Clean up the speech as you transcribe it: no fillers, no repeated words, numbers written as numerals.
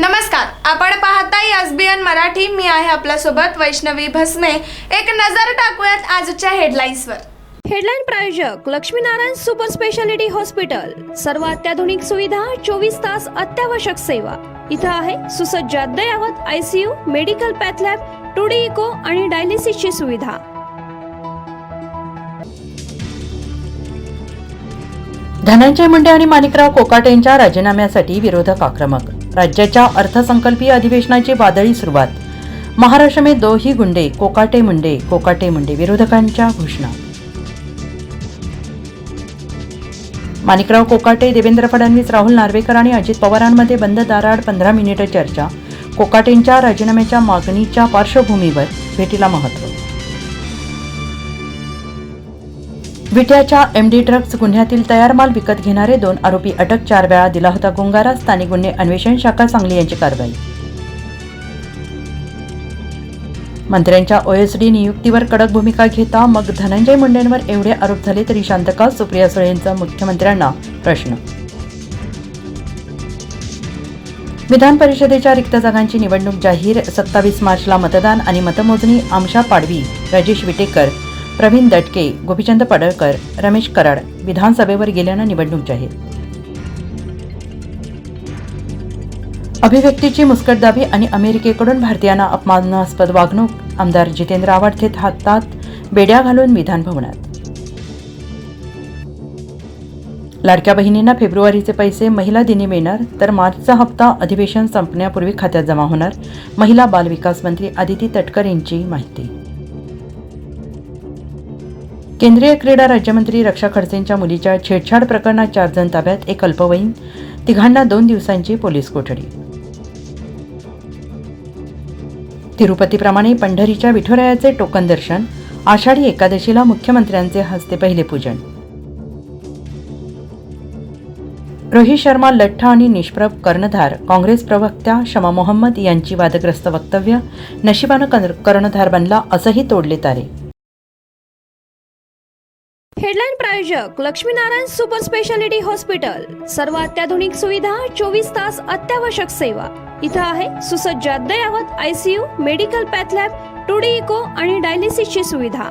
नमस्कार, आपण पाहताय एसबीएन मराठी. मी आहे आपल्यासोबत वैष्णवी भस्मे. एक नजर टाकूयात आजच्या हेडलाईन्सवर. हेडलाईन प्रायोजक लक्ष्मीनारायण सुपर स्पेशालिटी हॉस्पिटल. सर्व अत्याधुनिक सुविधा, 24 तास अत्यावश्यक सेवा. इथं आहे सुसज्ज अद्ययावत ICU, medical path lab, 2D echo आणि डायलिसिसची सुविधा. धनंजय मुंडे आणि माणिकराव कोकाटे यांच्या राजीनाम्यासाठी विरोधक आक्रमक. राज्याच्या अर्थसंकल्पीय अधिवेशनाची वादळी सुरुवात. महाराष्ट्र में दो ही गुंडे, कोकाटे मुंडे विरोधकांच्या घोषणा. माणिकराव कोकाटे, देवेंद्र फडणवीस, राहुल नार्वेकर आणि अजित पवारांमध्ये बंद दाराआड 15 मिनिटे चर्चा. कोकाटेंच्या राजीनाम्याच्या मागणीच्या पार्श्वभूमीवर भेटीला महत्त्व. विट्याच्या MD ड्रग्ज गुन्ह्यातील तयार माल विकत घेणारे 2 आरोपी अटक. 4 वेळा दिला होता गुंगारा. स्थानिक गुन्हे अन्वेषण शाखा सांगली यांची कारवाई. मंत्र्यांच्या OSD नियुक्तीवर कडक भूमिका घेता मग धनंजय मुंडेंवर एवढे आरोप झाले तरी शांत का? सुप्रिया सुळेंचा मुख्यमंत्र्यांना प्रश्न. विधान परिषदेच्या रिक्त जागांची निवडणूक जाहीर. 27 मार्चला मतदान आणि मतमोजणी. आमशा पाडवी, राजेश विटेकर, प्रवीण दटके, गोपीचंद पडळकर, रमेश कराड विधानसभेवर गेल्यानं निवडणूक जाहीर. अभिव्यक्तीची मुस्कटदाबी आणि अमेरिकेकडून भारतीयांना अपमानास्पद वागणूक. आमदार जितेंद्र आव्हाड थेट हातात बेड्या घालून विधान भवनात. लाडक्या बहिणींना फेब्रुवारीचे पैसे महिला दिनी मिळणार, तर मार्चचा हप्ता अधिवेशन संपण्यापूर्वी खात्यात जमा होणार. महिला बाल विकास मंत्री आदिती तटकर यांची माहिती. केंद्रीय क्रीडा राज्यमंत्री रक्षा खडसेंच्या मुलीच्या छेडछाड प्रकरणात 4 जण ताब्यात. 1 अल्पवयीन. तिघांना 2 दिवसांची पोलीस कोठडी. तिरुपतीप्रमाणे पंढरीच्या विठुरायाचे टोकन दर्शन. आषाढी एकादशीला मुख्यमंत्र्यांचे हस्ते पहिले पूजन. रोहित शर्मा लठ्ठ आणि निष्प्रभ कर्णधार. काँग्रेस प्रवक्त्या शमा मोहम्मद यांची वादग्रस्त वक्तव्य. नशिबानं कर्णधार बनला असंही तोडले तारे. हेडलाईन प्रायोजक लक्ष्मीनारायण सुपर स्पेशालिटी हॉस्पिटल. सर्व अत्याधुनिक सुविधा, 24 तास अत्यावश्यक सेवा. इथं आहे सुसज्ज अद्ययावत ICU, medical path lab, 2D echo आणि डायलिसिसची सुविधा.